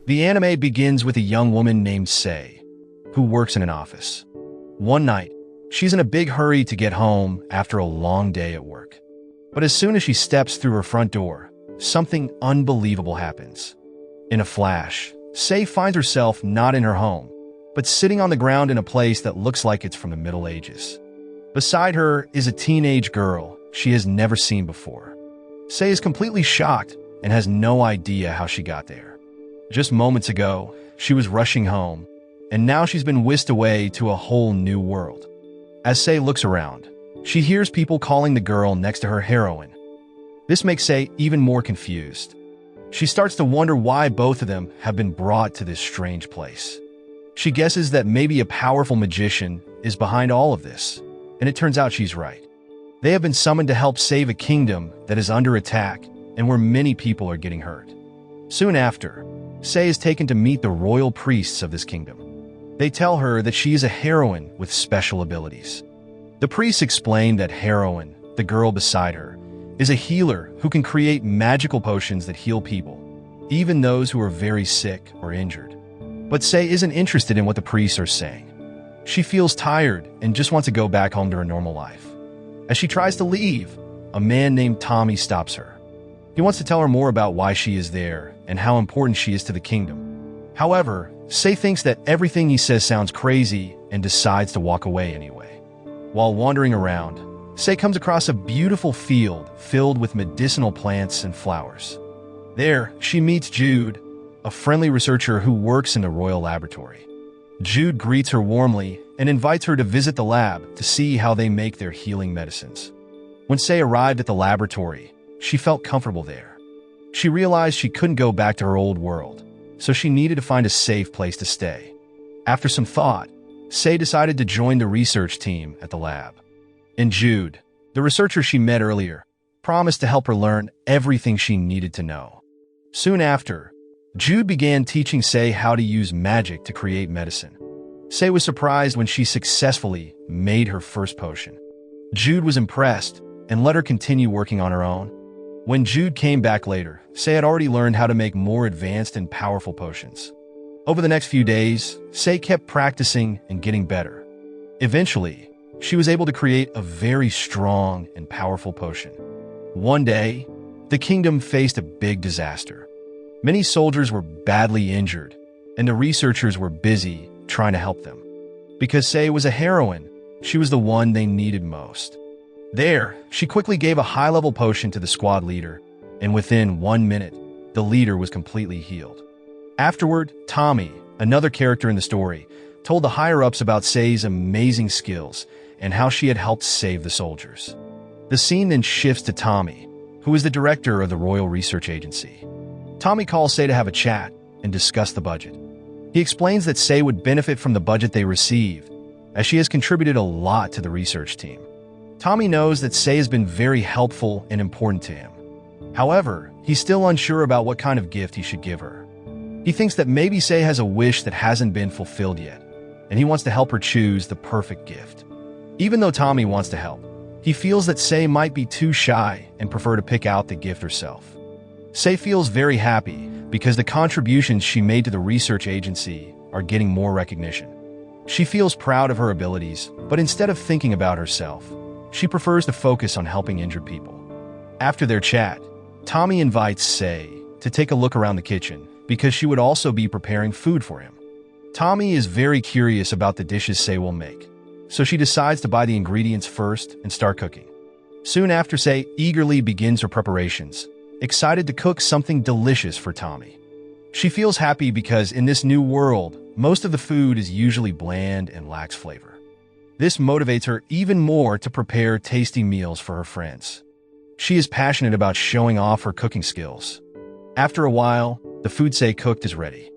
The anime begins with a young woman named Sei, who works in an office. One night, she's in a big hurry to get home after a long day at work. But as soon as she steps through her front door, something unbelievable happens. In a flash, Sei finds herself not in her home, but sitting on the ground in a place that looks like it's from the Middle Ages. Beside her is a teenage girl she has never seen before. Sei is completely shocked and has no idea how she got there. Just moments ago, she was rushing home, and now she's been whisked away to a whole new world. As Sei looks around, she hears people calling the girl next to her heroine. This makes Sei even more confused. She starts to wonder why both of them have been brought to this strange place. She guesses that maybe a powerful magician is behind all of this, and it turns out she's right. They have been summoned to help save a kingdom that is under attack and where many people are getting hurt. Soon after, Sei is taken to meet the royal priests of this kingdom. They tell her that she is a heroine with special abilities. The priests explain that Heroine, the girl beside her, is a healer who can create magical potions that heal people, even those who are very sick or injured. But Sei isn't interested in what the priests are saying. She feels tired and just wants to go back home to her normal life. As she tries to leave, a man named Tommy stops her. He wants to tell her more about why she is there and how important she is to the kingdom. However, Sei thinks that everything he says sounds crazy and decides to walk away anyway. While wandering around, Sei comes across a beautiful field filled with medicinal plants and flowers. There, she meets Jude, a friendly researcher who works in the royal laboratory. Jude greets her warmly and invites her to visit the lab to see how they make their healing medicines. When Sei arrived at the laboratory, she felt comfortable there. She realized she couldn't go back to her old world, so she needed to find a safe place to stay. After some thought, Sei decided to join the research team at the lab. And Jude, the researcher she met earlier, promised to help her learn everything she needed to know. Soon after, Jude began teaching Sei how to use magic to create medicine. Sei was surprised when she successfully made her first potion. Jude was impressed and let her continue working on her own. When Jude came back later, Sei had already learned how to make more advanced and powerful potions. Over the next few days, Sei kept practicing and getting better. Eventually, she was able to create a very strong and powerful potion. One day, the kingdom faced a big disaster. Many soldiers were badly injured, and the researchers were busy trying to help them. Because Sei was a heroine, she was the one they needed most. There, she quickly gave a high-level potion to the squad leader, and within 1 minute, the leader was completely healed. Afterward, Tommy, another character in the story, told the higher-ups about Sei's amazing skills and how she had helped save the soldiers. The scene then shifts to Tommy, who is the director of the Royal Research Agency. Tommy calls Sei to have a chat and discuss the budget. He explains that Sei would benefit from the budget they received, as she has contributed a lot to the research team. Tommy knows that Sei has been very helpful and important to him. However, he's still unsure about what kind of gift he should give her. He thinks that maybe Sei has a wish that hasn't been fulfilled yet, and he wants to help her choose the perfect gift. Even though Tommy wants to help, he feels that Sei might be too shy and prefer to pick out the gift herself. Sei feels very happy because the contributions she made to the research agency are getting more recognition. She feels proud of her abilities, but instead of thinking about herself, she prefers to focus on helping injured people. After their chat, Tommy invites Sei to take a look around the kitchen because she would also be preparing food for him. Tommy is very curious about the dishes Sei will make, so she decides to buy the ingredients first and start cooking. Soon after, Sei eagerly begins her preparations, excited to cook something delicious for Tommy. She feels happy because in this new world, most of the food is usually bland and lacks flavor. This motivates her even more to prepare tasty meals for her friends. She is passionate about showing off her cooking skills. After a while, the food Sei cooked is ready.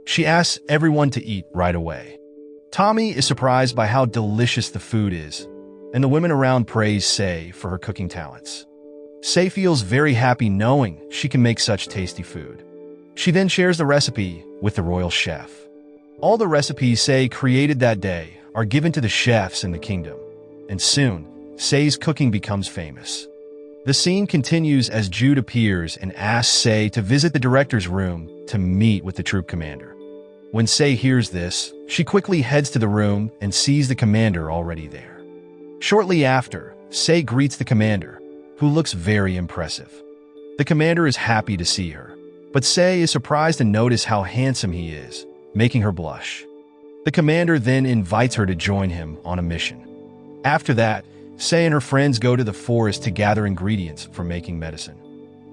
She asks everyone to eat right away. Tommy is surprised by how delicious the food is, and the women around praise Sei for her cooking talents. Sei feels very happy knowing she can make such tasty food. She then shares the recipe with the royal chef. All the recipes Sei created that day are given to the chefs in the kingdom, and soon, Sei's cooking becomes famous. The scene continues as Jude appears and asks Sei to visit the director's room to meet with the troop commander. When Sei hears this, she quickly heads to the room and sees the commander already there. Shortly after, Sei greets the commander, who looks very impressive. The commander is happy to see her, but Sei is surprised to notice how handsome he is, making her blush. The commander then invites her to join him on a mission. After that, Sei and her friends go to the forest to gather ingredients for making medicine.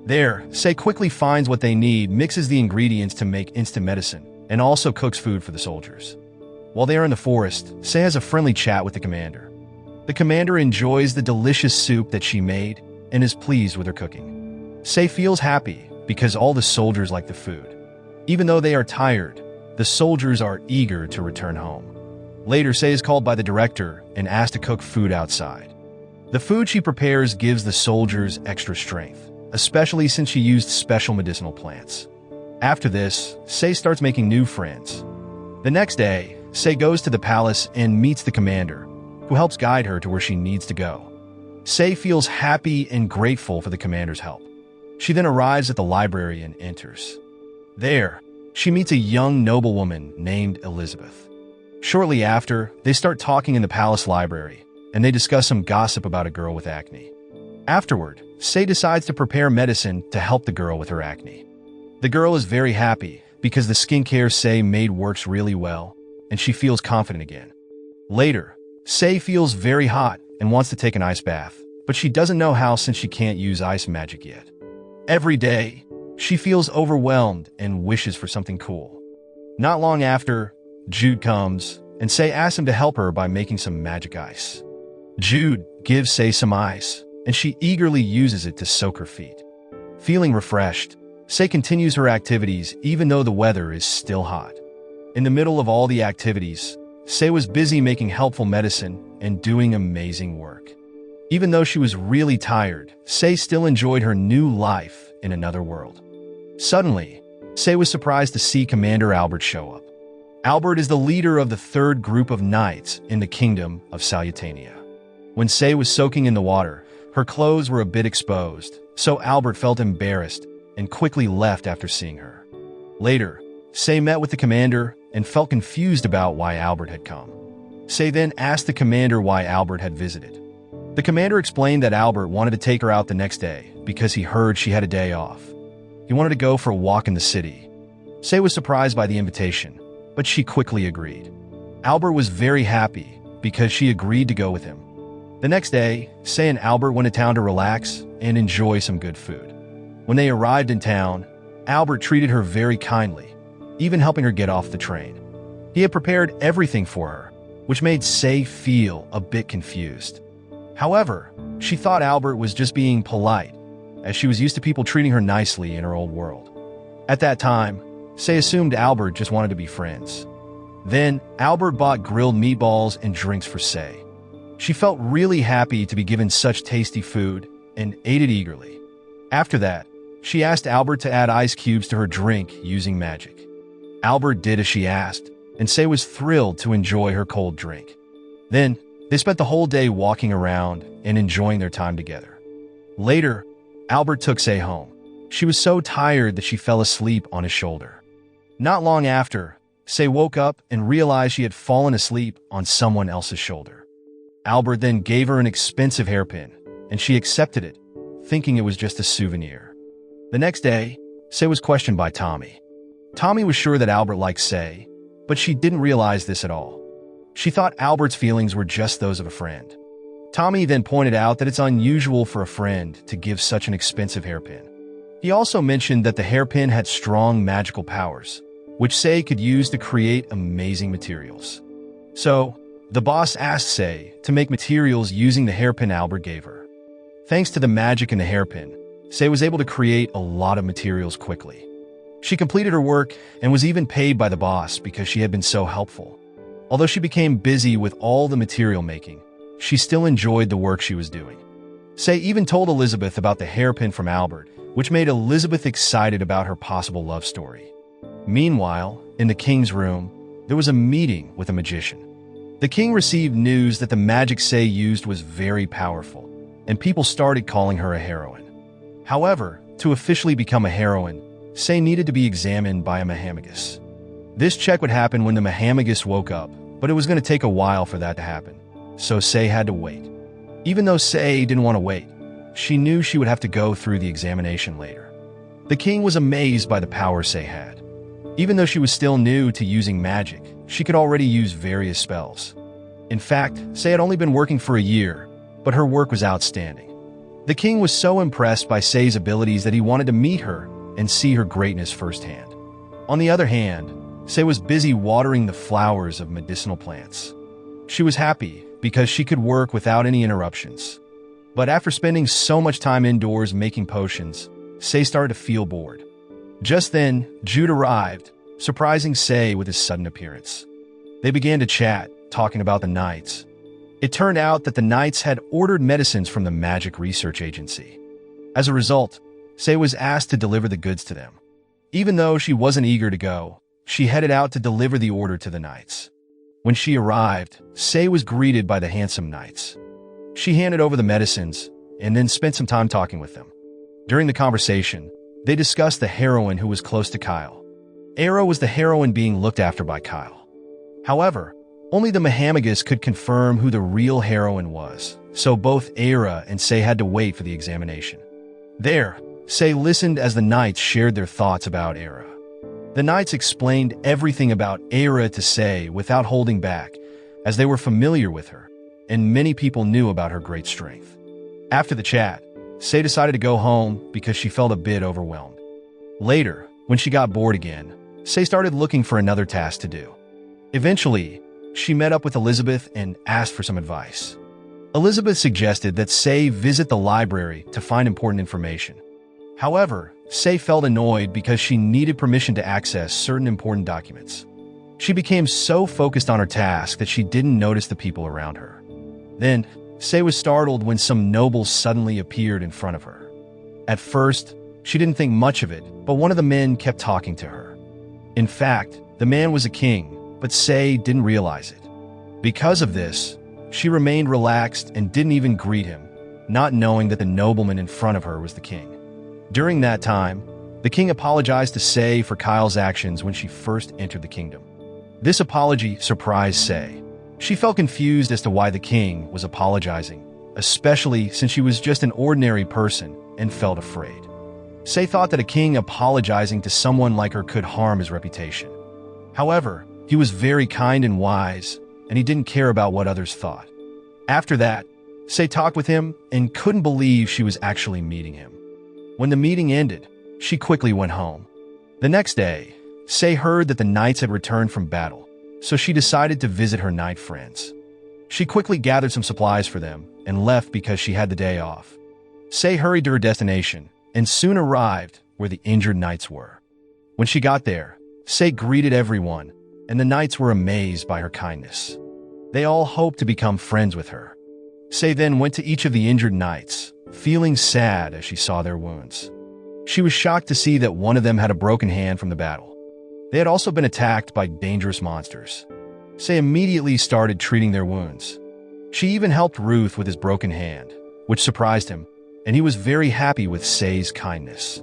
There, Sei quickly finds what they need, mixes the ingredients to make instant medicine, and also cooks food for the soldiers. While they are in the forest, Sei has a friendly chat with the commander. The commander enjoys the delicious soup that she made and is pleased with her cooking. Sei feels happy because all the soldiers like the food. Even though they are tired, the soldiers are eager to return home. Later, Sei is called by the director and asked to cook food outside. The food she prepares gives the soldiers extra strength, especially since she used special medicinal plants. After this, Sei starts making new friends. The next day, Sei goes to the palace and meets the commander, who helps guide her to where she needs to go. Sei feels happy and grateful for the commander's help. She then arrives at the library and enters. There, she meets a young noblewoman named Elizabeth. Shortly after, they start talking in the palace library, and they discuss some gossip about a girl with acne. Afterward, Sei decides to prepare medicine to help the girl with her acne. The girl is very happy because the skincare Sei made works really well, and she feels confident again. Later, Sei feels very hot and wants to take an ice bath, but she doesn't know how since she can't use ice magic yet. Every day, she feels overwhelmed and wishes for something cool. Not long after, Jude comes, and Sei asks him to help her by making some magic ice. Jude gives Sei some ice, and she eagerly uses it to soak her feet. Feeling refreshed, Sei continues her activities even though the weather is still hot. In the middle of all the activities, Sei was busy making helpful medicine and doing amazing work. Even though she was really tired, Sei still enjoyed her new life in another world. Suddenly, Sei was surprised to see Commander Albert show up. Albert is the leader of the third group of knights in the kingdom of Salutania. When Sei was soaking in the water, her clothes were a bit exposed, so Albert felt embarrassed and quickly left after seeing her. Later, Sei met with the commander and felt confused about why Albert had come. Sei then asked the commander why Albert had visited. The commander explained that Albert wanted to take her out the next day because he heard she had a day off. He wanted to go for a walk in the city. Sei was surprised by the invitation, but she quickly agreed. Albert was very happy because she agreed to go with him. The next day, Sei and Albert went to town to relax and enjoy some good food. When they arrived in town, Albert treated her very kindly, even helping her get off the train. He had prepared everything for her, which made Sei feel a bit confused. However, she thought Albert was just being polite, as she was used to people treating her nicely in her old world. At that time, Sei assumed Albert just wanted to be friends. Then, Albert bought grilled meatballs and drinks for Sei. She felt really happy to be given such tasty food and ate it eagerly. After that, she asked Albert to add ice cubes to her drink using magic. Albert did as she asked, and Sei was thrilled to enjoy her cold drink. Then, they spent the whole day walking around and enjoying their time together. Later, Albert took Sei home. She was so tired that she fell asleep on his shoulder. Not long after, Sei woke up and realized she had fallen asleep on someone else's shoulder. Albert then gave her an expensive hairpin, and she accepted it, thinking it was just a souvenir. The next day, Sei was questioned by Tommy. Tommy was sure that Albert liked Sei, but she didn't realize this at all. She thought Albert's feelings were just those of a friend. Tommy then pointed out that it's unusual for a friend to give such an expensive hairpin. He also mentioned that the hairpin had strong magical powers, which Sei could use to create amazing materials. So, the boss asked Sei to make materials using the hairpin Albert gave her. Thanks to the magic in the hairpin, Sei was able to create a lot of materials quickly. She completed her work and was even paid by the boss because she had been so helpful. Although she became busy with all the material making, she still enjoyed the work she was doing. Sei even told Elizabeth about the hairpin from Albert, which made Elizabeth excited about her possible love story. Meanwhile, in the king's room, there was a meeting with a magician. The king received news that the magic Sei used was very powerful, and people started calling her a heroine. However, to officially become a heroine, Sei needed to be examined by a mahamagus. This check would happen when the mahamagus woke up, but it was going to take a while for that to happen, so Sei had to wait. Even though Sei didn't want to wait, she knew she would have to go through the examination later. The king was amazed by the power Sei had. Even though she was still new to using magic, she could already use various spells. In fact, Sei had only been working for a year, but her work was outstanding. The king was so impressed by Sei's abilities that he wanted to meet her and see her greatness firsthand. On the other hand, Sei was busy watering the flowers of medicinal plants. She was happy because she could work without any interruptions. But after spending so much time indoors making potions, Sei started to feel bored. Just then, Jude arrived, surprising Sei with his sudden appearance. They began to chat, talking about the knights. It turned out that the knights had ordered medicines from the Magic Research Agency. As a result, Sei was asked to deliver the goods to them. Even though she wasn't eager to go, she headed out to deliver the order to the knights. When she arrived, Sei was greeted by the handsome knights. She handed over the medicines and then spent some time talking with them. During the conversation, they discussed the heroine who was close to Kyle. Era was the heroine being looked after by Kyle. However, only the mahamagus could confirm who the real heroine was, so both Era and Sei had to wait for the examination. There, Sei listened as the knights shared their thoughts about Era. The knights explained everything about Era to Sei without holding back, as they were familiar with her, and many people knew about her great strength. After the chat, Sei decided to go home because she felt a bit overwhelmed. Later, when she got bored again, Sei started looking for another task to do. Eventually, she met up with Elizabeth and asked for some advice. Elizabeth suggested that Sei visit the library to find important information. However, Sei felt annoyed because she needed permission to access certain important documents. She became so focused on her task that she didn't notice the people around her. Then, Sei was startled when some nobles suddenly appeared in front of her. At first, she didn't think much of it, but one of the men kept talking to her. In fact, the man was a king, but Sei didn't realize it. Because of this, she remained relaxed and didn't even greet him, not knowing that the nobleman in front of her was the king. During that time, the king apologized to Sei for Kyle's actions when she first entered the kingdom. This apology surprised Sei. She felt confused as to why the king was apologizing, especially since she was just an ordinary person and felt afraid. Sei thought that a king apologizing to someone like her could harm his reputation. However, he was very kind and wise, and he didn't care about what others thought. After that, Sei talked with him and couldn't believe she was actually meeting him. When the meeting ended, she quickly went home. The next day, Sei heard that the knights had returned from battle, so she decided to visit her knight friends. She quickly gathered some supplies for them and left because she had the day off. Sei hurried to her destination and soon arrived where the injured knights were. When she got there, Sei greeted everyone, and the knights were amazed by her kindness. They all hoped to become friends with her. Sei then went to each of the injured knights, feeling sad as she saw their wounds. She was shocked to see that one of them had a broken hand from the battle. They had also been attacked by dangerous monsters. Sei immediately started treating their wounds. She even helped Ruth with his broken hand, which surprised him, and he was very happy with Sei's kindness.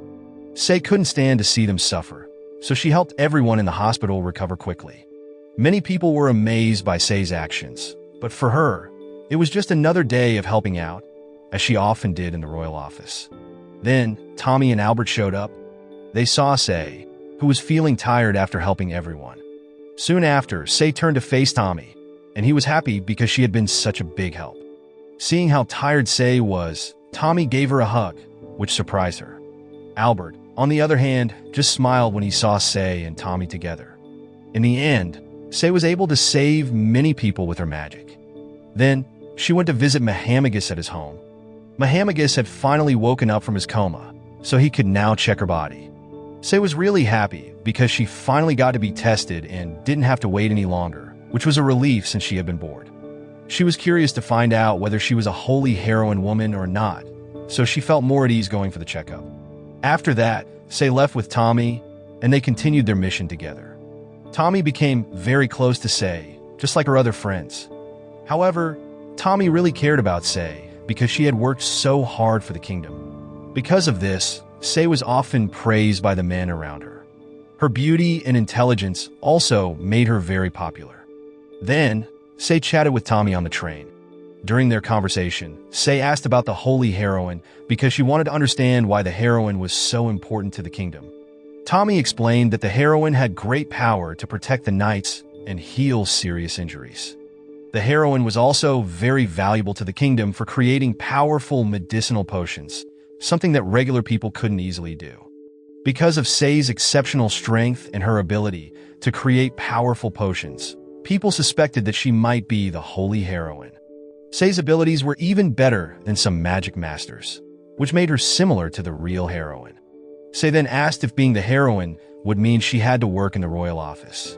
Sei couldn't stand to see them suffer, so she helped everyone in the hospital recover quickly. Many people were amazed by Sei's actions, but for her, it was just another day of helping out, as she often did in the royal office. Then, Tommy and Albert showed up. They saw Sei, who was feeling tired after helping everyone. Soon after, Sei turned to face Tommy, and he was happy because she had been such a big help. Seeing how tired Sei was, Tommy gave her a hug, which surprised her. Albert, on the other hand, just smiled when he saw Sei and Tommy together. In the end, Sei was able to save many people with her magic. Then, she went to visit Mahamagus at his home. Mahamagus had finally woken up from his coma, so he could now check her body. Sei was really happy because she finally got to be tested and didn't have to wait any longer, which was a relief since she had been bored. She was curious to find out whether she was a holy heroine woman or not, so she felt more at ease going for the checkup. After that, Sei left with Tommy, and they continued their mission together. Tommy became very close to Sei, just like her other friends. However, Tommy really cared about Sei because she had worked so hard for the kingdom. Because of this, Sei was often praised by the men around her. Her beauty and intelligence also made her very popular. Then, Sei chatted with Tommy on the train. During their conversation, Sei asked about the holy heroine because she wanted to understand why the heroine was so important to the kingdom. Tommy explained that the heroine had great power to protect the knights and heal serious injuries. The heroine was also very valuable to the kingdom for creating powerful medicinal potions, something that regular people couldn't easily do. Because of Sei's exceptional strength and her ability to create powerful potions, people suspected that she might be the holy heroine. Sei's abilities were even better than some magic masters, which made her similar to the real heroine. Sei then asked if being the heroine would mean she had to work in the royal office.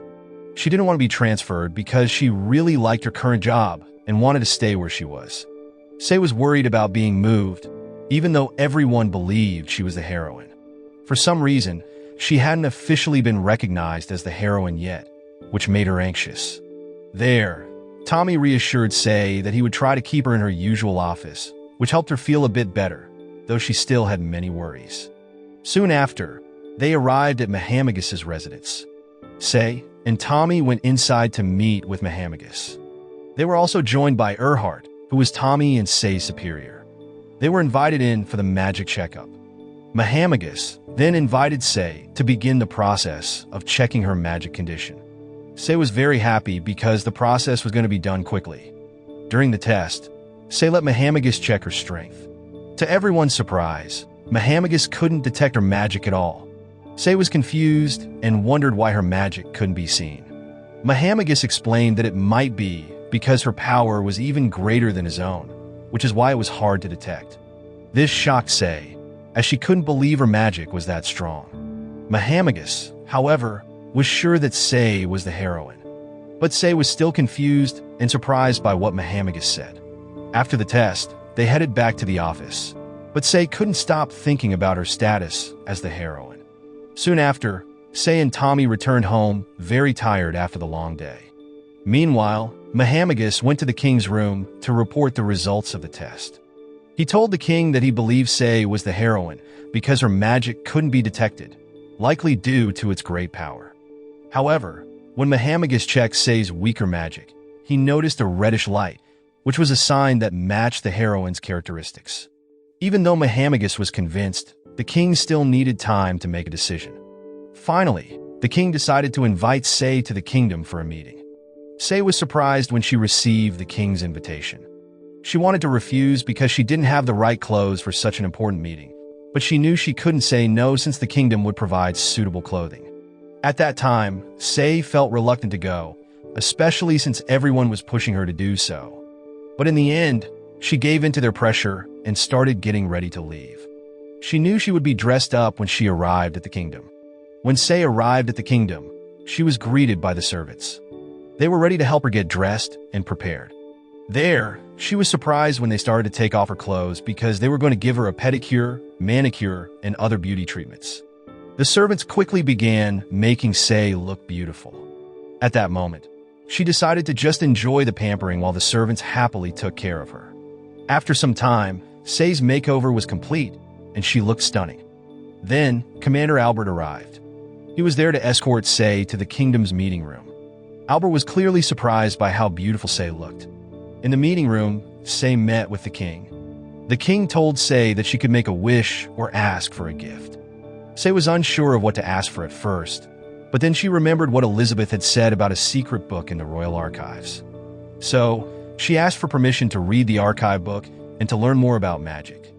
She didn't want to be transferred because she really liked her current job and wanted to stay where she was. Sei was worried about being moved, even though everyone believed she was the heroine. For some reason, she hadn't officially been recognized as the heroine yet, which made her anxious. There, Tommy reassured Sei that he would try to keep her in her usual office, which helped her feel a bit better, though she still had many worries. Soon after, they arrived at Mahamagis's residence. Sei and Tommy went inside to meet with Mahamagis. They were also joined by Erhard, who was Tommy and Sei's superior. They were invited in for the magic checkup. Mahamagis then invited Sei to begin the process of checking her magic condition. Sei was very happy because the process was going to be done quickly. During the test, Sei let Mahamagis check her strength. To everyone's surprise, Mahamagis couldn't detect her magic at all. Sei was confused and wondered why her magic couldn't be seen. Mahamagis explained that it might be because her power was even greater than his own, which is why it was hard to detect. This shocked Sei, as she couldn't believe her magic was that strong. Mahamagis, however, was sure that Sei was the heroine. But Sei was still confused and surprised by what Mahamagis said. After the test, they headed back to the office, but Sei couldn't stop thinking about her status as the heroine. Soon after, Sei and Tommy returned home very tired after the long day. Meanwhile, Mahamagis went to the king's room to report the results of the test. He told the king that he believed Sei was the heroine because her magic couldn't be detected, likely due to its great power. However, when Mahamagis checked Sei's weaker magic, he noticed a reddish light, which was a sign that matched the heroine's characteristics. Even though Mahamagis was convinced, the king still needed time to make a decision. Finally, the king decided to invite Sei to the kingdom for a meeting. Sei was surprised when she received the king's invitation. She wanted to refuse because she didn't have the right clothes for such an important meeting, but she knew she couldn't say no since the kingdom would provide suitable clothing. At that time, Sei felt reluctant to go, especially since everyone was pushing her to do so. But in the end, she gave in to their pressure and started getting ready to leave. She knew she would be dressed up when she arrived at the kingdom. When Sei arrived at the kingdom, she was greeted by the servants. They were ready to help her get dressed and prepared. There, she was surprised when they started to take off her clothes because they were going to give her a pedicure, manicure, and other beauty treatments. The servants quickly began making Sei look beautiful. At that moment, she decided to just enjoy the pampering while the servants happily took care of her. After some time, Sei's makeover was complete, and she looked stunning. Then, Commander Albert arrived. He was there to escort Sei to the kingdom's meeting room. Albert was clearly surprised by how beautiful Sei looked. In the meeting room, Sei met with the king. The king told Sei that she could make a wish or ask for a gift. Sei was unsure of what to ask for at first, but then she remembered what Elizabeth had said about a secret book in the royal archives. So, she asked for permission to read the archive book and to learn more about magic.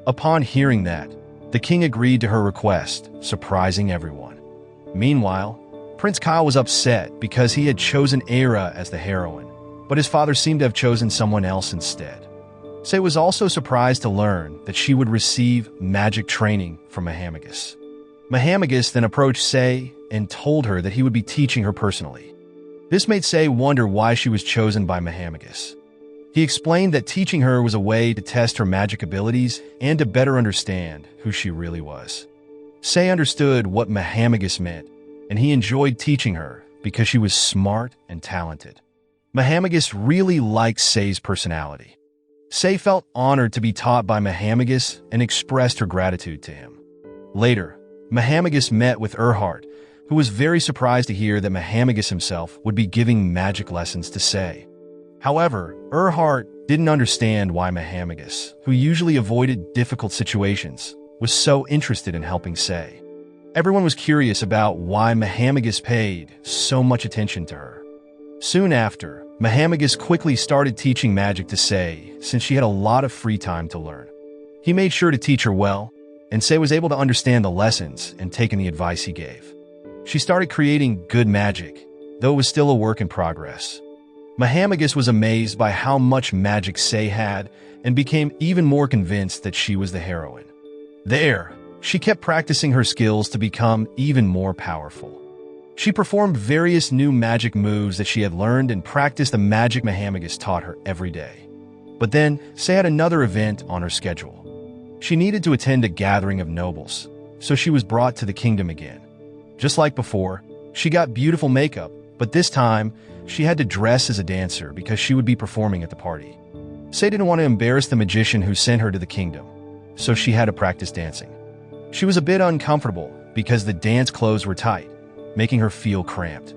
Upon hearing that, the king agreed to her request, surprising everyone. Meanwhile, Prince Kyle was upset because he had chosen Aira as the heroine, but his father seemed to have chosen someone else instead. Sei was also surprised to learn that she would receive magic training from Mahamagis. Mahamagis then approached Sei and told her that he would be teaching her personally. This made Sei wonder why she was chosen by Mahamagis. He explained that teaching her was a way to test her magic abilities and to better understand who she really was. Sei understood what Mahamagis meant, and he enjoyed teaching her because she was smart and talented. Mahamagis really liked Sei's personality. Sei felt honored to be taught by Mahamagis and expressed her gratitude to him. Later, Mahamagus met with Erhard, who was very surprised to hear that Mahamagus himself would be giving magic lessons to Sei. However, Erhard didn't understand why Mahamagus, who usually avoided difficult situations, was so interested in helping Sei. Everyone was curious about why Mahamagus paid so much attention to her. Soon after, Mahamagus quickly started teaching magic to Sei since she had a lot of free time to learn. He made sure to teach her well, and Sei was able to understand the lessons and take in the advice he gave. She started creating good magic, though it was still a work in progress. Mahamagus was amazed by how much magic Sei had and became even more convinced that she was the heroine. There, she kept practicing her skills to become even more powerful. She performed various new magic moves that she had learned and practiced the magic Mahamagus taught her every day. But then, Sei had another event on her schedule. She needed to attend a gathering of nobles, so she was brought to the kingdom again. Just like before, she got beautiful makeup, but this time, she had to dress as a dancer because she would be performing at the party. Sei didn't want to embarrass the magician who sent her to the kingdom, so she had to practice dancing. She was a bit uncomfortable because the dance clothes were tight, making her feel cramped.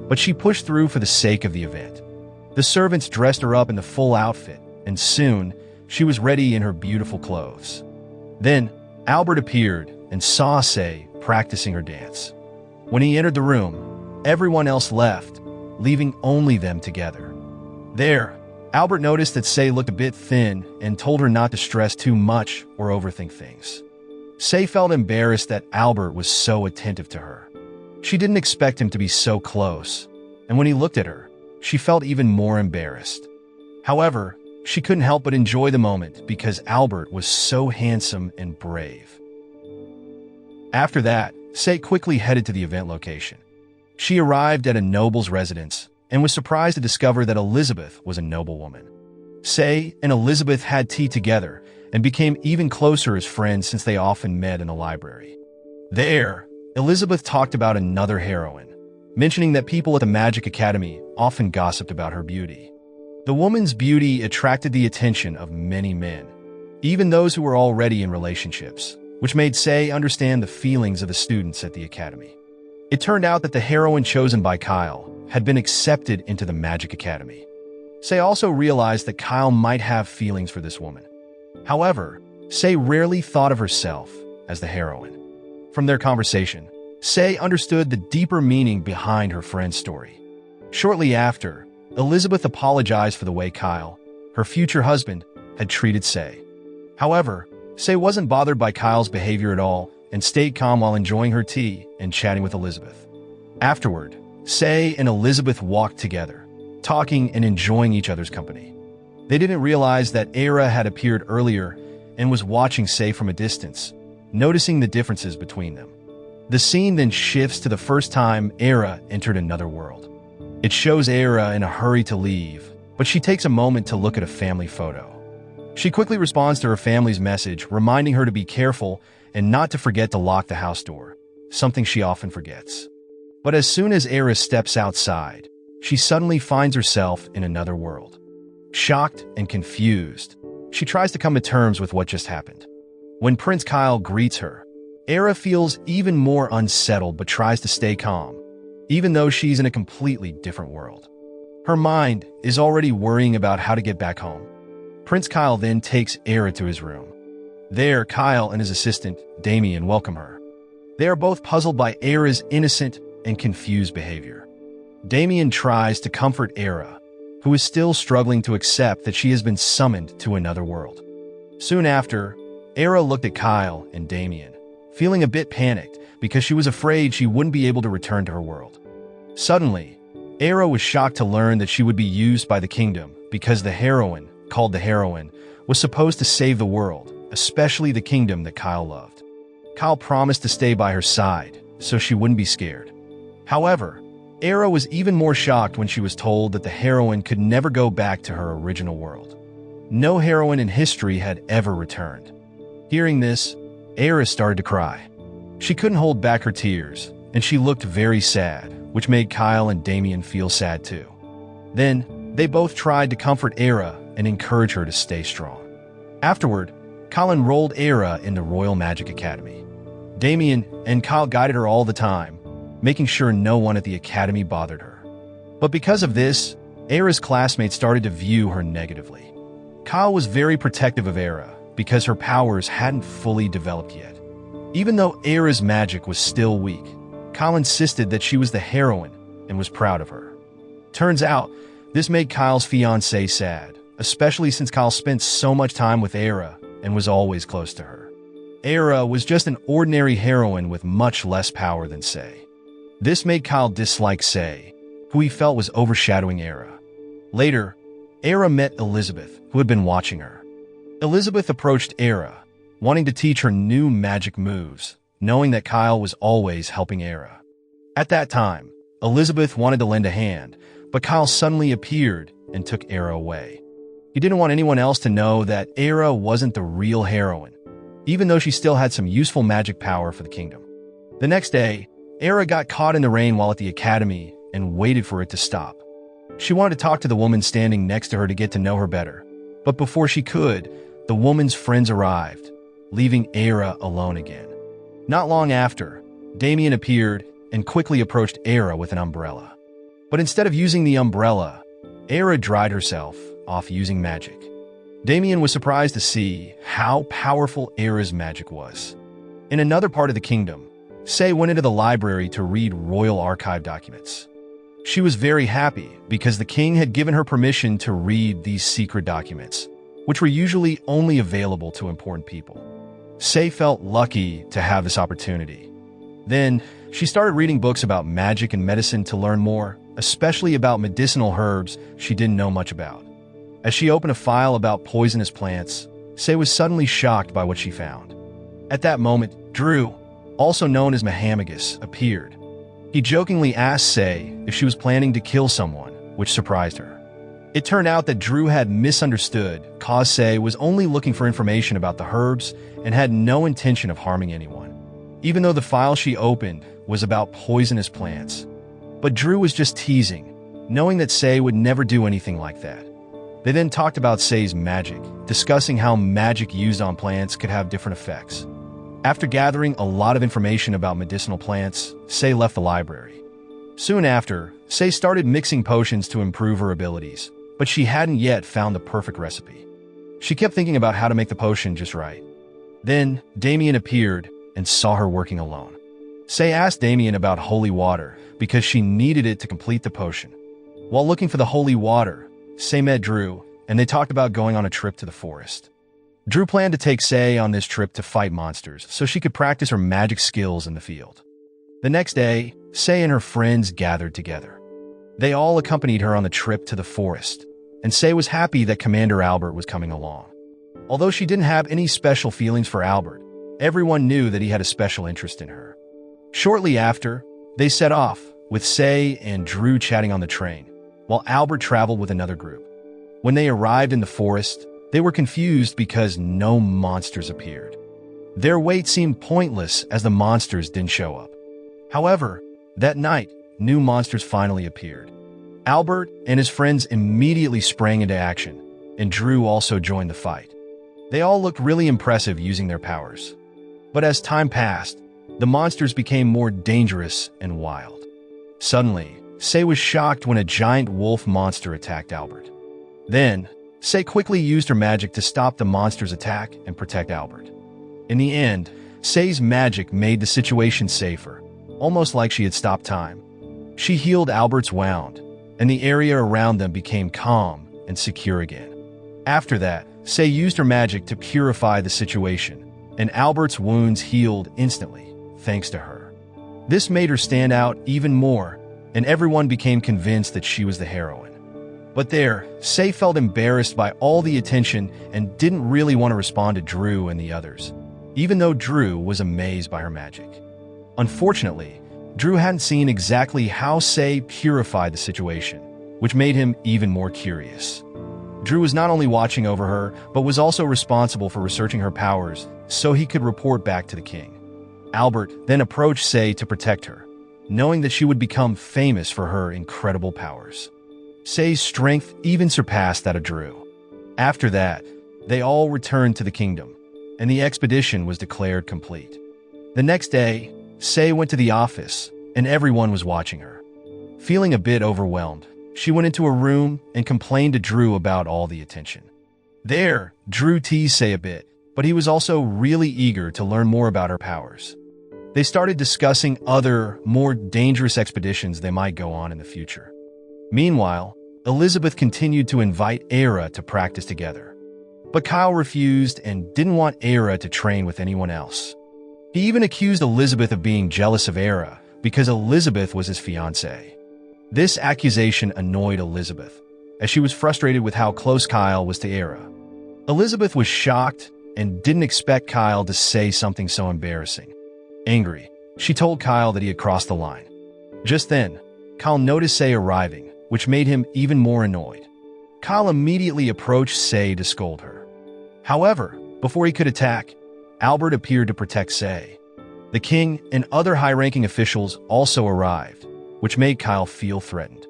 But she pushed through for the sake of the event. The servants dressed her up in the full outfit, and soon, she was ready in her beautiful clothes. Then, Albert appeared and saw Sei practicing her dance. When he entered the room, everyone else left, leaving only them together. There, Albert noticed that Sei looked a bit thin and told her not to stress too much or overthink things. Sei felt embarrassed that Albert was so attentive to her. She didn't expect him to be so close, and when he looked at her, she felt even more embarrassed. However, she couldn't help but enjoy the moment because Albert was so handsome and brave. After that, Sei quickly headed to the event location. She arrived at a noble's residence and was surprised to discover that Elizabeth was a noblewoman. Sei and Elizabeth had tea together and became even closer as friends since they often met in the library. There, Elizabeth talked about another heroine, mentioning that people at the Magic Academy often gossiped about her beauty. The woman's beauty attracted the attention of many men, even those who were already in relationships, which made Sei understand the feelings of the students at the academy. It turned out that the heroine chosen by Kyle had been accepted into the Magic Academy. Sei also realized that Kyle might have feelings for this woman. However, Sei rarely thought of herself as the heroine. From their conversation, Sei understood the deeper meaning behind her friend's story. Shortly after, Elizabeth apologized for the way Kyle, her future husband, had treated Sei. However, Sei wasn't bothered by Kyle's behavior at all and stayed calm while enjoying her tea and chatting with Elizabeth. Afterward, Sei and Elizabeth walked together, talking and enjoying each other's company. They didn't realize that Era had appeared earlier and was watching Sei from a distance, noticing the differences between them. The scene then shifts to the first time Era entered another world. It shows Era in a hurry to leave, but she takes a moment to look at a family photo. She quickly responds to her family's message, reminding her to be careful and not to forget to lock the house door, something she often forgets. But as soon as Era steps outside, she suddenly finds herself in another world. Shocked and confused, she tries to come to terms with what just happened. When Prince Kyle greets her, Era feels even more unsettled but tries to stay calm, even though she's in a completely different world. Her mind is already worrying about how to get back home. Prince Kyle then takes Era to his room. There, Kyle and his assistant, Damien, welcome her. They are both puzzled by Era's innocent and confused behavior. Damien tries to comfort Era, who is still struggling to accept that she has been summoned to another world. Soon after, Era looked at Kyle and Damien, feeling a bit panicked because she was afraid she wouldn't be able to return to her world. Suddenly, Era was shocked to learn that she would be used by the kingdom because the heroine, called the heroine, was supposed to save the world, especially the kingdom that Kyle loved. Kyle promised to stay by her side, so she wouldn't be scared. However, Era was even more shocked when she was told that the heroine could never go back to her original world. No heroine in history had ever returned. Hearing this, Era started to cry. She couldn't hold back her tears, and she looked very sad, which made Kyle and Damien feel sad too. Then, they both tried to comfort Era and encourage her to stay strong. Afterward, Kyle enrolled Era in the Royal Magic Academy. Damien and Kyle guided her all the time, making sure no one at the academy bothered her. But because of this, Era's classmates started to view her negatively. Kyle was very protective of Era because her powers hadn't fully developed yet. Even though Era's magic was still weak, Kyle insisted that she was the heroine and was proud of her. Turns out, this made Kyle's fiancée sad, especially since Kyle spent so much time with Era and was always close to her. Era was just an ordinary heroine with much less power than Sei. This made Kyle dislike Sei, who he felt was overshadowing Era. Later, Era met Elizabeth, who had been watching her. Elizabeth approached Era, wanting to teach her new magic moves, knowing that Kyle was always helping Era. At that time, Elizabeth wanted to lend a hand, but Kyle suddenly appeared and took Era away. He didn't want anyone else to know that Era wasn't the real heroine, even though she still had some useful magic power for the kingdom. The next day, Era got caught in the rain while at the academy and waited for it to stop. She wanted to talk to the woman standing next to her to get to know her better, but before she could, the woman's friends arrived, leaving Era alone again. Not long after, Damien appeared and quickly approached Era with an umbrella. But instead of using the umbrella, Era dried herself off using magic. Damien was surprised to see how powerful Era's magic was. In another part of the kingdom, Sei went into the library to read royal archive documents. She was very happy because the king had given her permission to read these secret documents, which were usually only available to important people. Sei felt lucky to have this opportunity. Then, she started reading books about magic and medicine to learn more, especially about medicinal herbs she didn't know much about. As she opened a file about poisonous plants, Sei was suddenly shocked by what she found. At that moment, Drew, also known as Mahamagus, appeared. He jokingly asked Sei if she was planning to kill someone, which surprised her. It turned out that Drew had misunderstood, cause Sei was only looking for information about the herbs and had no intention of harming anyone, even though the file she opened was about poisonous plants. But Drew was just teasing, knowing that Sei would never do anything like that. They then talked about Sei's magic, discussing how magic used on plants could have different effects. After gathering a lot of information about medicinal plants, Sei left the library. Soon after, Sei started mixing potions to improve her abilities, but she hadn't yet found the perfect recipe. She kept thinking about how to make the potion just right. Then, Damien appeared and saw her working alone. Sei asked Damien about holy water because she needed it to complete the potion. While looking for the holy water, Sei met Drew, and they talked about going on a trip to the forest. Drew planned to take Sei on this trip to fight monsters so she could practice her magic skills in the field. The next day, Sei and her friends gathered together. They all accompanied her on the trip to the forest, and Sei was happy that Commander Albert was coming along. Although she didn't have any special feelings for Albert, everyone knew that he had a special interest in her. Shortly after, they set off, with Sei and Drew chatting on the train, while Albert traveled with another group. When they arrived in the forest, they were confused because no monsters appeared. Their wait seemed pointless as the monsters didn't show up. However, that night, new monsters finally appeared. Albert and his friends immediately sprang into action, and Drew also joined the fight. They all looked really impressive using their powers. But as time passed, the monsters became more dangerous and wild. Suddenly, Sei was shocked when a giant wolf monster attacked Albert. Then, Sei quickly used her magic to stop the monster's attack and protect Albert. In the end, Sei's magic made the situation safer, almost like she had stopped time. She healed Albert's wound, and the area around them became calm and secure again. After that, Sei used her magic to purify the situation, and Albert's wounds healed instantly, thanks to her. This made her stand out even more, and everyone became convinced that she was the heroine. But there, Sei felt embarrassed by all the attention and didn't really want to respond to Drew and the others, even though Drew was amazed by her magic. Unfortunately, Drew hadn't seen exactly how Sei purified the situation, which made him even more curious. Drew was not only watching over her, but was also responsible for researching her powers so he could report back to the king. Albert then approached Sei to protect her, knowing that she would become famous for her incredible powers. Sei's strength even surpassed that of Drew. After that, they all returned to the kingdom, and the expedition was declared complete. The next day, Sei went to the office, and everyone was watching her. Feeling a bit overwhelmed, she went into a room and complained to Drew about all the attention. There, Drew teased Sei a bit, but he was also really eager to learn more about her powers. They started discussing other, more dangerous expeditions they might go on in the future. Meanwhile, Elizabeth continued to invite Aira to practice together. But Kyle refused and didn't want Aira to train with anyone else. He even accused Elizabeth of being jealous of Aira because Elizabeth was his fiancée. This accusation annoyed Elizabeth, as she was frustrated with how close Kyle was to Aira. Elizabeth was shocked and didn't expect Kyle to say something so embarrassing. Angry, she told Kyle that he had crossed the line. Just then, Kyle noticed Sei arriving, which made him even more annoyed. Kyle immediately approached Sei to scold her. However, before he could attack, Albert appeared to protect Sei. The king and other high-ranking officials also arrived, which made Kyle feel threatened.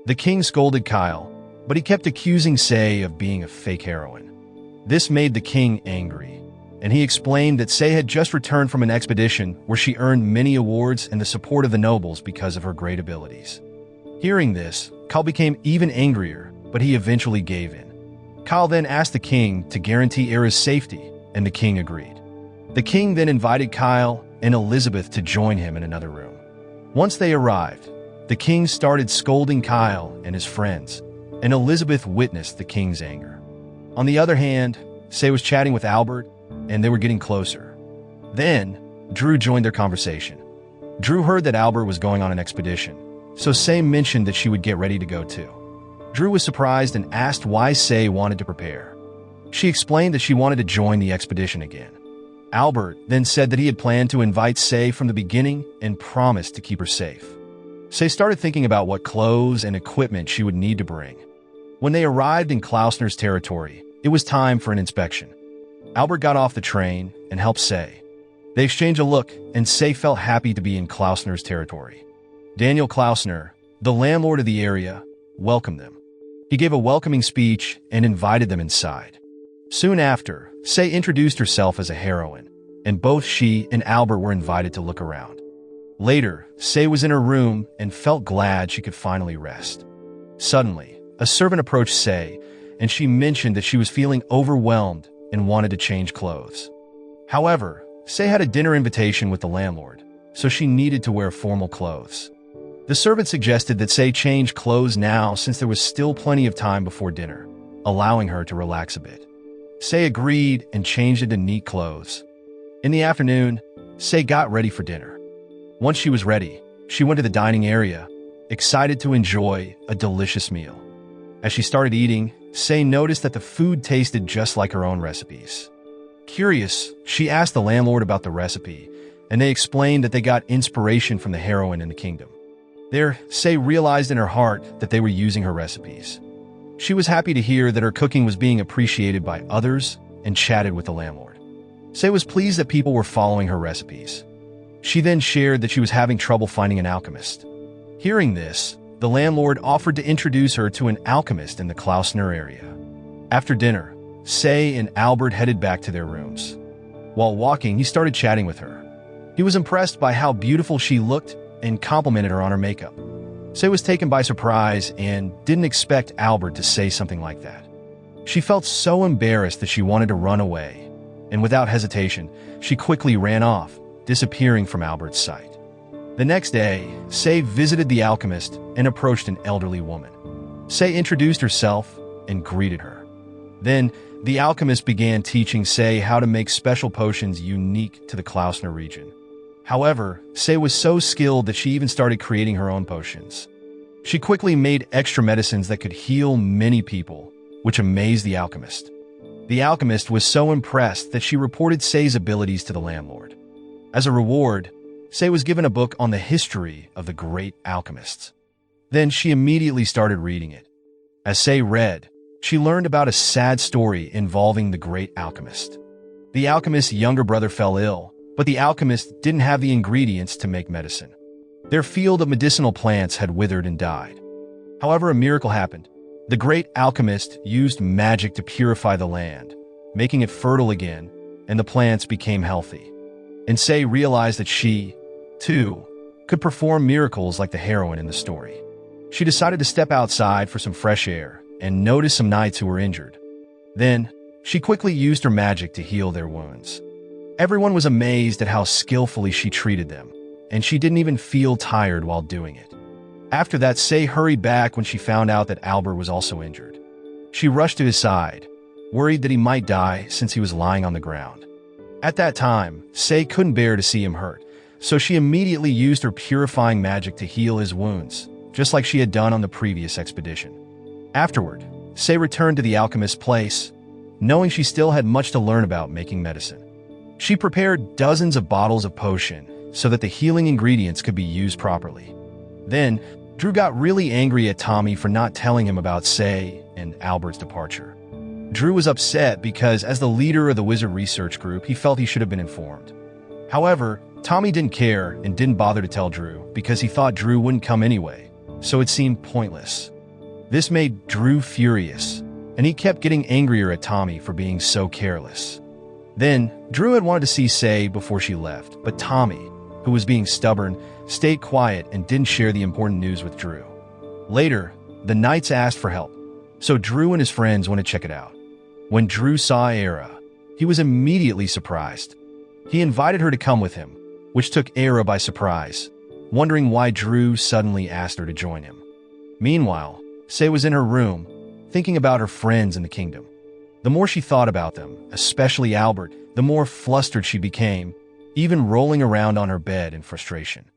The king scolded Kyle, but he kept accusing Sei of being a fake heroine. This made the king angry, and he explained that Sei had just returned from an expedition where she earned many awards and the support of the nobles because of her great abilities. Hearing this, Kyle became even angrier, but he eventually gave in. Kyle then asked the king to guarantee Aira's safety, and the king agreed. The king then invited Kyle and Elizabeth to join him in another room. Once they arrived, the king started scolding Kyle and his friends, and Elizabeth witnessed the king's anger. On the other hand, Sei was chatting with Albert, and they were getting closer. Then, Drew joined their conversation. Drew heard that Albert was going on an expedition, so Sei mentioned that she would get ready to go too. Drew was surprised and asked why Sei wanted to prepare. She explained that she wanted to join the expedition again. Albert then said that he had planned to invite Sei from the beginning and promised to keep her safe. Sei started thinking about what clothes and equipment she would need to bring. When they arrived in Klausner's territory, it was time for an inspection. Albert got off the train and helped Sei. They exchanged a look, and Sei felt happy to be in Klausner's territory. Daniel Klausner, the landlord of the area, welcomed them. He gave a welcoming speech and invited them inside. Soon after, Sei introduced herself as a heroine, and both she and Albert were invited to look around. Later, Sei was in her room and felt glad she could finally rest. Suddenly, a servant approached Sei, and she mentioned that she was feeling overwhelmed and wanted to change clothes. However, Sei had a dinner invitation with the landlord, so she needed to wear formal clothes. The servant suggested that Sei change clothes now since there was still plenty of time before dinner, allowing her to relax a bit. Sei agreed and changed into neat clothes. In the afternoon, Sei got ready for dinner. Once she was ready, she went to the dining area, excited to enjoy a delicious meal. As she started eating, Sei noticed that the food tasted just like her own recipes. Curious, she asked the landlord about the recipe, and they explained that they got inspiration from the heroine in the kingdom. There, Sei realized in her heart that they were using her recipes. She was happy to hear that her cooking was being appreciated by others and chatted with the landlord. Sei was pleased that people were following her recipes. She then shared that she was having trouble finding an alchemist. Hearing this, the landlord offered to introduce her to an alchemist in the Klausner area. After dinner, Sei and Albert headed back to their rooms. While walking, he started chatting with her. He was impressed by how beautiful she looked and complimented her on her makeup. Sei was taken by surprise and didn't expect Albert to say something like that. She felt so embarrassed that she wanted to run away, and without hesitation, she quickly ran off, disappearing from Albert's sight. The next day, Sei visited the alchemist and approached an elderly woman. Sei introduced herself and greeted her. Then, the alchemist began teaching Sei how to make special potions unique to the Klausner region. However, Sei was so skilled that she even started creating her own potions. She quickly made extra medicines that could heal many people, which amazed the alchemist. The alchemist was so impressed that she reported Sei's abilities to the landlord. As a reward, Sei was given a book on the history of the great alchemists. Then she immediately started reading it. As Sei read, she learned about a sad story involving the great alchemist. The alchemist's younger brother fell ill, but the alchemist didn't have the ingredients to make medicine. Their field of medicinal plants had withered and died. However, a miracle happened. The great alchemist used magic to purify the land, making it fertile again, and the plants became healthy. and Sei realized that she, too, could perform miracles like the heroine in the story. She decided to step outside for some fresh air and notice some knights who were injured. Then, she quickly used her magic to heal their wounds. Everyone was amazed at how skillfully she treated them, and she didn't even feel tired while doing it. After that, Sei hurried back when she found out that Albert was also injured. She rushed to his side, worried that he might die since he was lying on the ground. At that time, Sei couldn't bear to see him hurt, so she immediately used her purifying magic to heal his wounds, just like she had done on the previous expedition. Afterward, Sei returned to the alchemist's place, knowing she still had much to learn about making medicine. She prepared dozens of bottles of potion so that the healing ingredients could be used properly. Then, Drew got really angry at Tommy for not telling him about Sei and Albert's departure. Drew was upset because, as the leader of the wizard research group, he felt he should have been informed. However, Tommy didn't care and didn't bother to tell Drew because he thought Drew wouldn't come anyway, so it seemed pointless. This made Drew furious, and he kept getting angrier at Tommy for being so careless. Then, Drew had wanted to see Sei before she left, but Tommy, who was being stubborn, stayed quiet and didn't share the important news with Drew. Later, the knights asked for help, so Drew and his friends went to check it out. When Drew saw Era, he was immediately surprised. He invited her to come with him, which took Era by surprise, wondering why Drew suddenly asked her to join him. Meanwhile, Sei was in her room, thinking about her friends in the kingdom. The more she thought about them, especially Albert, the more flustered she became, even rolling around on her bed in frustration.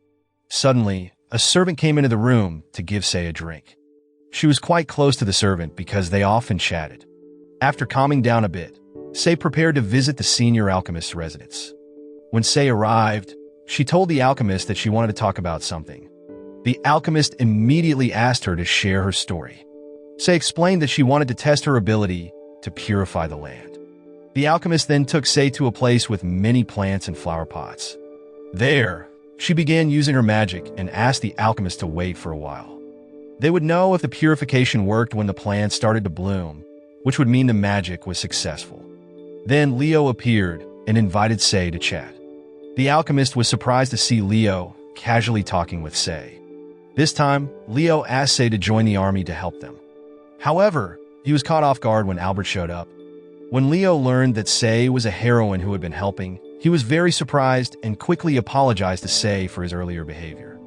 Suddenly, a servant came into the room to give Sei a drink. She was quite close to the servant because they often chatted. After calming down a bit, Sei prepared to visit the senior alchemist's residence. When Sei arrived, she told the alchemist that she wanted to talk about something. The alchemist immediately asked her to share her story. Sei explained that she wanted to test her ability to purify the land. The alchemist then took Sei to a place with many plants and flower pots. There, she began using her magic and asked the alchemist to wait for a while. They would know if the purification worked when the plants started to bloom, which would mean the magic was successful. Then Leo appeared and invited Sei to chat. The alchemist was surprised to see Leo casually talking with Sei. This time, Leo asked Sei to join the army to help them. However, he was caught off guard when Albert showed up. When Leo learned that Sei was a heroine who had been helping, he was very surprised and quickly apologized to Sei for his earlier behavior.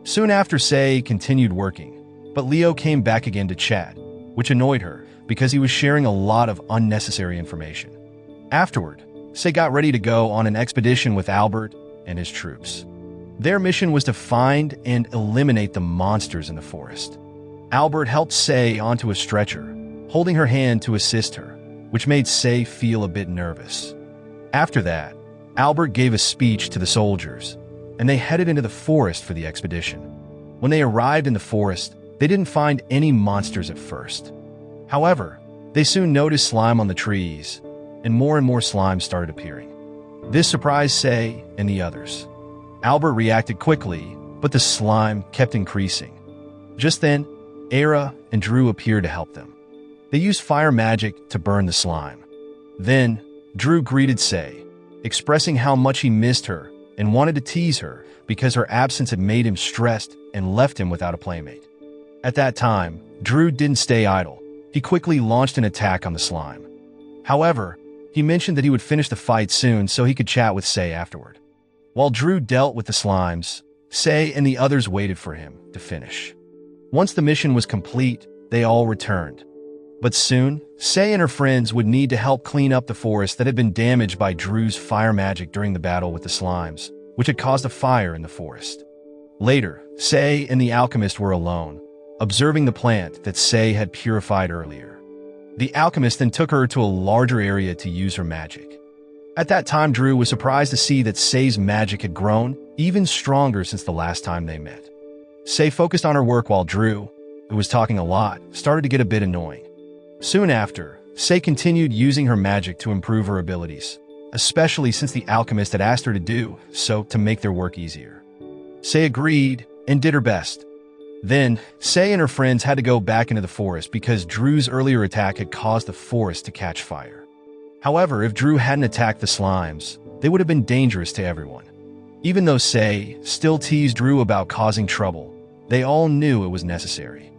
Soon after, Sei continued working, but Leo came back again to chat, which annoyed her because he was sharing a lot of unnecessary information. Afterward, Sei got ready to go on an expedition with Albert and his troops. Their mission was to find and eliminate the monsters in the forest. Albert helped Sei onto a stretcher, holding her hand to assist her, which made Sei feel a bit nervous. After that, Albert gave a speech to the soldiers, and they headed into the forest for the expedition. When they arrived in the forest, they didn't find any monsters at first. However, they soon noticed slime on the trees, and more slime started appearing. This surprised Sei and the others. Albert reacted quickly, but the slime kept increasing. Just then, Era and Drew appeared to help them. They used fire magic to burn the slime. Then, Drew greeted Sei, expressing how much he missed her and wanted to tease her because her absence had made him stressed and left him without a playmate. At that time, Drew didn't stay idle. He quickly launched an attack on the slime. However, he mentioned that he would finish the fight soon so he could chat with Sei afterward. While Drew dealt with the slimes, Sei and the others waited for him to finish. Once the mission was complete, they all returned. But soon, Sei and her friends would need to help clean up the forest that had been damaged by Drew's fire magic during the battle with the slimes, which had caused a fire in the forest. Later, Sei and the alchemist were alone, observing the plant that Sei had purified earlier. The alchemist then took her to a larger area to use her magic. At that time, Drew was surprised to see that Sei's magic had grown even stronger since the last time they met. Sei focused on her work while Drew, who was talking a lot, started to get a bit annoying. Soon after, Sei continued using her magic to improve her abilities, especially since the alchemist had asked her to do so to make their work easier. Sei agreed and did her best. Then, Sei and her friends had to go back into the forest because Drew's earlier attack had caused the forest to catch fire. However, if Drew hadn't attacked the slimes, they would have been dangerous to everyone. Even though Sei still teased Drew about causing trouble, they all knew it was necessary.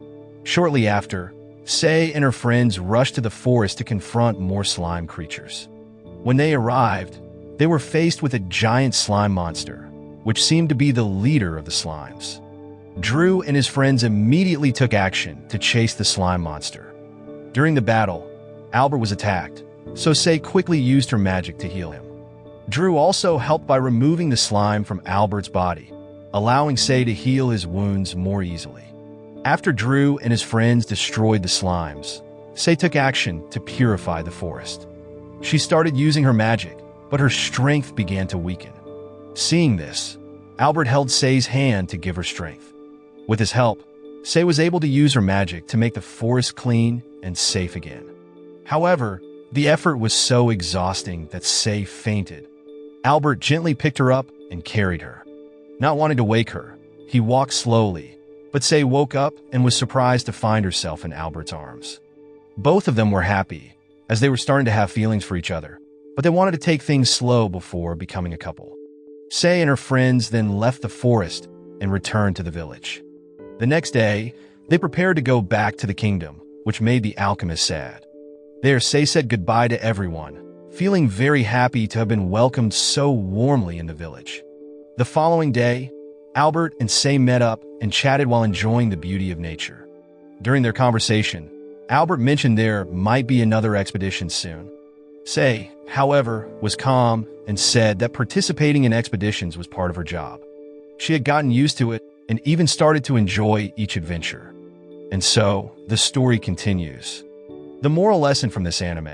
Shortly after, Sei and her friends rushed to the forest to confront more slime creatures. When they arrived, they were faced with a giant slime monster, which seemed to be the leader of the slimes. Drew and his friends immediately took action to chase the slime monster. During the battle, Albert was attacked, so Sei quickly used her magic to heal him. Drew also helped by removing the slime from Albert's body, allowing Sei to heal his wounds more easily. After Drew and his friends destroyed the slimes, Sei took action to purify the forest. She started using her magic, but her strength began to weaken. Seeing this, Albert held Sei's hand to give her strength. With his help, Sei was able to use her magic to make the forest clean and safe again. However, the effort was so exhausting that Sei fainted. Albert gently picked her up and carried her. Not wanting to wake her, he walked slowly, but Sei woke up and was surprised to find herself in Albert's arms. Both of them were happy, as they were starting to have feelings for each other, but they wanted to take things slow before becoming a couple. Sei and her friends then left the forest and returned to the village. The next day, they prepared to go back to the kingdom, which made the alchemist sad. There, Sei said goodbye to everyone, feeling very happy to have been welcomed so warmly in the village. The following day, Albert and Sei met up and chatted while enjoying the beauty of nature. During their conversation, Albert mentioned there might be another expedition soon. Sei, however, was calm and said that participating in expeditions was part of her job. She had gotten used to it and even started to enjoy each adventure. And so, the story continues. The moral lesson from this anime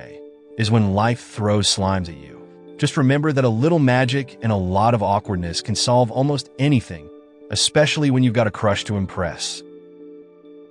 is when life throws slimes at you, just remember that a little magic and a lot of awkwardness can solve almost anything, especially when you've got a crush to impress.